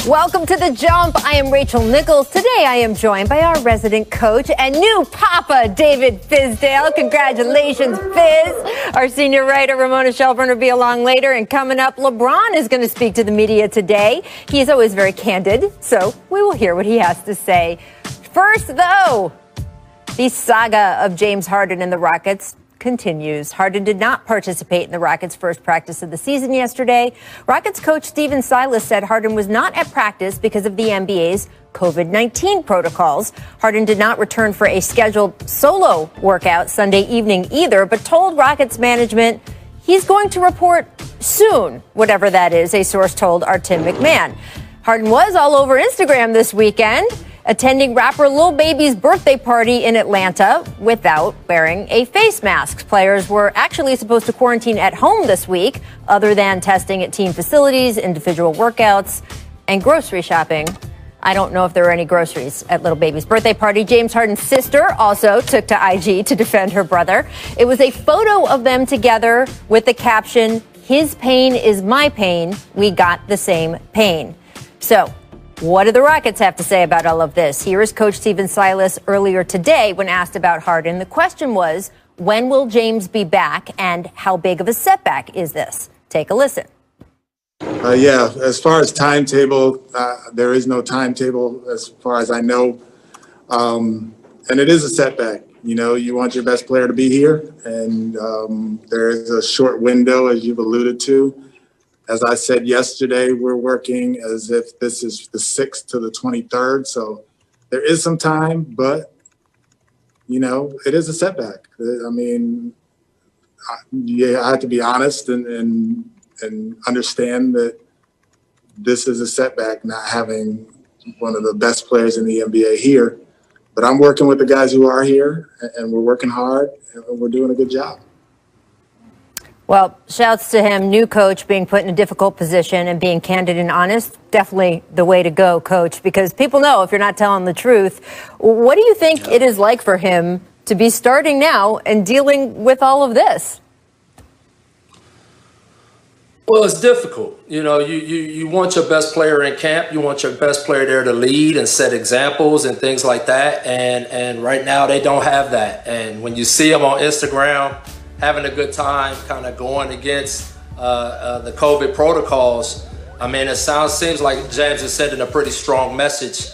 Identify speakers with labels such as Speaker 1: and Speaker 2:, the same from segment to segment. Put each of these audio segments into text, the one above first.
Speaker 1: Welcome to The Jump. I am Rachel Nichols. Today I am joined by our resident coach and new papa, David Fizdale. Congratulations, Fizz. Our senior writer, Ramona Shelburne, will be along later. And coming up, LeBron is going to speak to the media today. He is always very candid, so we will hear what he has to say. First, though, the saga of James Harden and the Rockets continues. Harden did not participate in the Rockets' first practice of the season yesterday. Rockets coach Silas said Harden was not at practice because of the NBA's COVID-19 protocols. Harden did not return for a scheduled solo workout Sunday evening either, but told Rockets management he's going to report soon, whatever that is, a source told our Tim McMahon. Harden was all over Instagram this weekend, attending rapper Lil Baby's birthday party in Atlanta without wearing a face mask. Players were actually supposed to quarantine at home this week, other than testing at team facilities, individual workouts, and grocery shopping. I don't know if there were any groceries at Lil Baby's birthday party. James Harden's sister also took to IG to defend her brother. It was a photo of them together with the caption, "His pain is my pain. We got the same pain." So, what do the Rockets have to say about all of this? Here is Coach Silas earlier today when asked about Harden. The question was, when will James be back and how big of a setback is this? Take a listen.
Speaker 2: As far as timetable, there is no timetable as far as I know. And it is a setback. You know, you want your best player to be here, and there is a short window, as you've alluded to. As I said yesterday, we're working as if this is the 6th to the 23rd. So there is some time, but, you know, it is a setback. I mean, I have to be honest and understand that this is a setback, not having one of the best players in the NBA here. But I'm working with the guys who are here, and we're working hard, and we're doing a good job.
Speaker 1: Well, shouts to him, new coach, being put in a difficult position and being candid and honest. Definitely the way to go, Coach, because people know if you're not telling the truth. What do you think it is like for him to be starting now and dealing with all of this?
Speaker 3: Well, it's difficult. You know, you want your best player in camp. You want your best player there to lead and set examples and things like that. And right now they don't have that. And when you see them on Instagram having a good time, kind of going against the COVID protocols, I mean, seems like James is sending a pretty strong message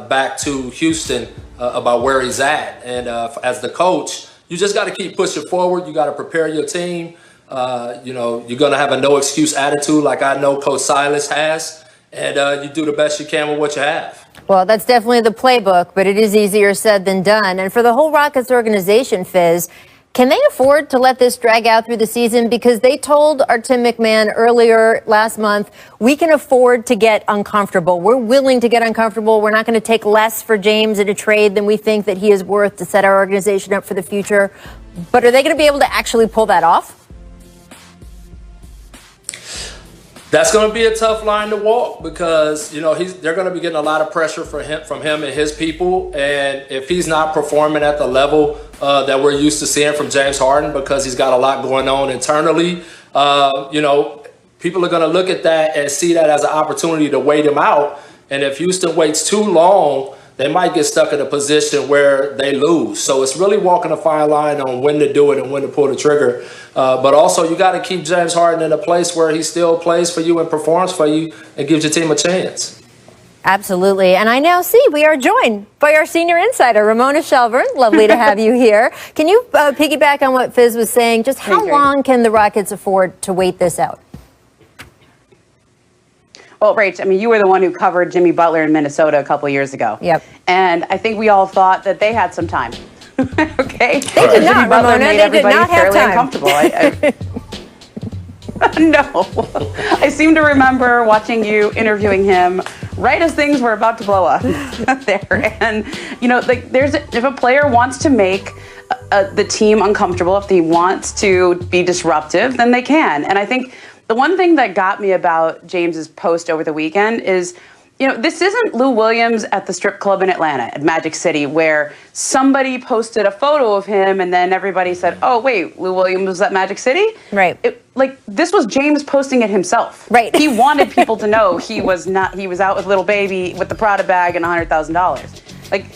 Speaker 3: back to Houston about where he's at. And as the coach, you just got to keep pushing forward. You got to prepare your team. You know, you're going to have a no excuse attitude like I know Coach Silas has. And you do the best you can with what you have.
Speaker 1: Well, that's definitely the playbook, but it is easier said than done. And for the whole Rockets organization, Fizz, can they afford to let this drag out through the season? Because they told our Tim McMahon earlier last month, we can afford to get uncomfortable. We're willing to get uncomfortable. We're not going to take less for James in a trade than we think that he is worth to set our organization up for the future. But are they going to be able to actually pull that off?
Speaker 3: That's going to be a tough line to walk because, you know, they're going to be getting a lot of pressure from him and his people. And if he's not performing at the level that we're used to seeing from James Harden because he's got a lot going on internally, you know, people are going to look at that and see that as an opportunity to wait him out. And if Houston waits too long, they might get stuck in a position where they lose. So it's really walking a fine line on when to do it and when to pull the trigger. But also, you got to keep James Harden in a place where he still plays for you and performs for you and gives your team a chance.
Speaker 1: Absolutely. And I now see we are joined by our senior insider, Ramona Shelburne. Lovely to have you here. Can you piggyback on what Fizz was saying? Just how long can the Rockets afford to wait this out?
Speaker 4: Well, Rach, I mean, you were the one who covered Jimmy Butler in Minnesota a couple of years ago.
Speaker 1: Yep.
Speaker 4: And I think we all thought that they had some time. Okay?
Speaker 1: They did not, Ramona. They did not have time.
Speaker 4: Uncomfortable. No. I seem to remember watching you interviewing him right as things were about to blow up there. And, you know, like if a player wants to make the team uncomfortable, if he wants to be disruptive, then they can. And I think the one thing that got me about James's post over the weekend is this isn't Lou Williams at the strip club in Atlanta, at Magic City, where somebody posted a photo of him and then everybody said, oh, wait, Lou Williams was at Magic City?
Speaker 1: Right.
Speaker 4: This was James posting it himself.
Speaker 1: Right.
Speaker 4: He wanted people to know he was out with little baby with the Prada bag and $100,000.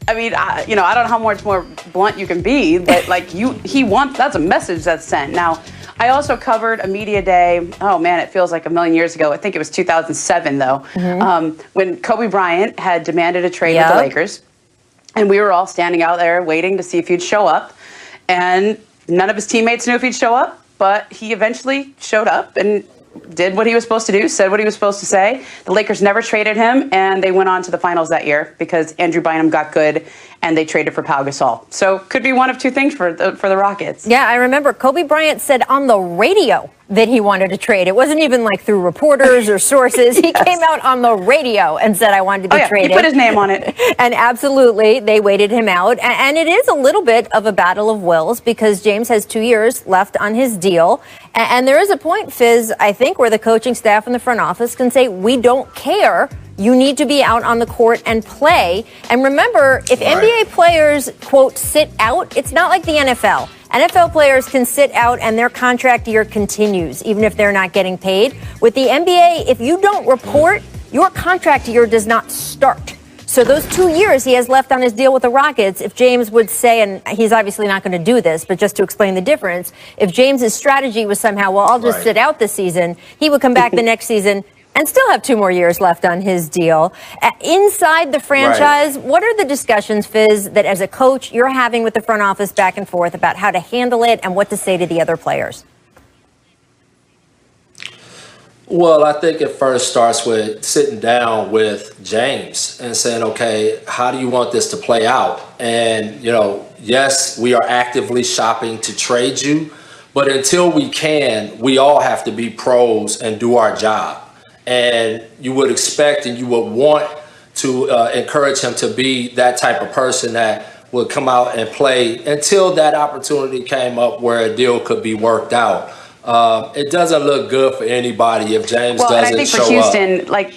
Speaker 4: I don't know how much more blunt you can be, but that's a message that's sent. Now, I also covered a media day, oh man, it feels like a million years ago. I think it was 2007 though, when Kobe Bryant had demanded a trade with the Lakers. And we were all standing out there waiting to see if he'd show up. And none of his teammates knew if he'd show up, but he eventually showed up and did what he was supposed to do, said what he was supposed to say. The Lakers never traded him, and they went on to the finals that year because Andrew Bynum got good, and they traded for Pau Gasol. So could be one of two things for the Rockets.
Speaker 1: Yeah, I remember Kobe Bryant said on the radio that he wanted to trade. It wasn't even like through reporters or sources. He came out on the radio and said, I wanted to be traded.
Speaker 4: He put his name on it.
Speaker 1: And absolutely, they waited him out. And it is a little bit of a battle of wills because James has 2 years left on his deal. And there is a point, Fizz, I think, where the coaching staff and the front office can say, we don't care. You need to be out on the court and play. And remember, if NBA players, quote, sit out, it's not like the NFL. NFL players can sit out and their contract year continues, even if they're not getting paid. With the NBA, if you don't report, your contract year does not start. So those 2 years he has left on his deal with the Rockets, if James would say, and he's obviously not going to do this, but just to explain the difference, if James's strategy was somehow, well, I'll just sit out this season, he would come back the next season and still have 2 more years left on his deal. Inside the franchise, what are the discussions, Fizz, that as a coach you're having with the front office back and forth about how to handle it and what to say to the other players?
Speaker 3: Well, I think it first starts with sitting down with James and saying, okay, how do you want this to play out? And, yes, we are actively shopping to trade you, but until we can, we all have to be pros and do our job. And you would expect and you would want to encourage him to be that type of person that would come out and play until that opportunity came up where a deal could be worked out. It doesn't look good for anybody if James doesn't show up.
Speaker 4: Well, and I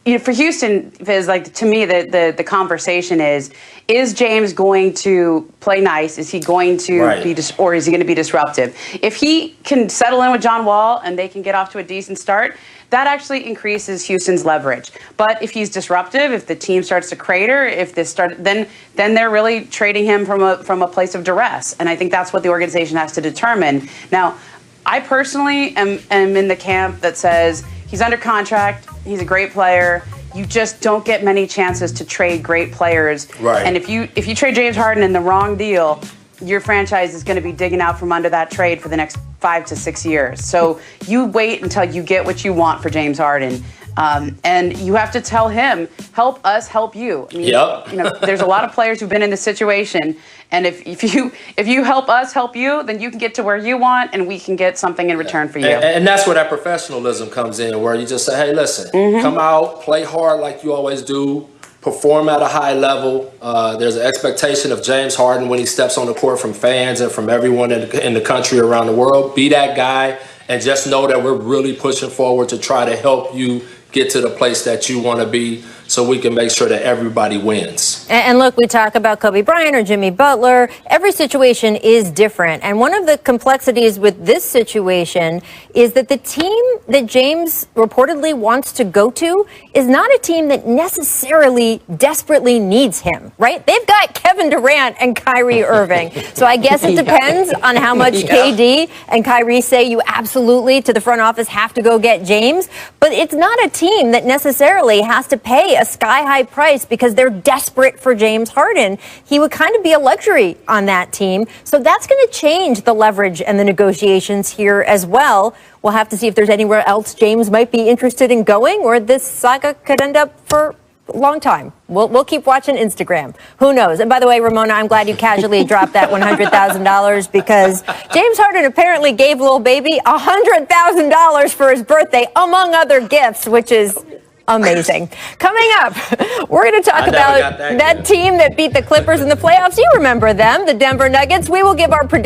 Speaker 4: think for Houston, Fizz, to me, the conversation is James going to play nice? Is he going to be, or is he going to be disruptive? If he can settle in with John Wall and they can get off to a decent start, that actually increases Houston's leverage. But if he's disruptive, if the team starts to crater, then they're really trading him from a place of duress. And I think that's what the organization has to determine. Now, I personally am in the camp that says he's under contract, he's a great player. You just don't get many chances to trade great players.
Speaker 3: Right.
Speaker 4: And if you trade James Harden in the wrong deal, your franchise is going to be digging out from under that trade for the next 5 to 6 years. So you wait until you get what you want for James Harden. And you have to tell him, help us help you. I mean, there's a lot of players who've been in this situation. And if you help us help you, then you can get to where you want and we can get something in return for you.
Speaker 3: And that's where that professionalism comes in, where you just say, hey, listen, come out, play hard like you always do, perform at a high level. There's an expectation of James Harden when he steps on the court from fans and from everyone in the country around the world. Be that guy and just know that we're really pushing forward to try to help you get to the place that you want to be so we can make sure that everybody wins.
Speaker 1: And look, we talk about Kobe Bryant or Jimmy Butler. Every situation is different. And one of the complexities with this situation is that the team that James reportedly wants to go to is not a team that necessarily desperately needs him, right? They've got Kevin Durant and Kyrie Irving. So I guess it depends on how much KD and Kyrie say you absolutely to the front office have to go get James. But it's not a team that necessarily has to pay a sky-high price because they're desperate for James Harden. He would kind of be a luxury on that team. So that's going to change the leverage and the negotiations here as well. We'll have to see if there's anywhere else James might be interested in going, or this saga could end up for a long time. We'll keep watching Instagram. Who knows? And by the way, Ramona, I'm glad you casually dropped that $100,000 because James Harden apparently gave little baby $100,000 for his birthday, among other gifts, which is amazing. Coming up, we're going to talk about that team that beat the Clippers in the playoffs. You remember them, the Denver Nuggets. We will give our predictions.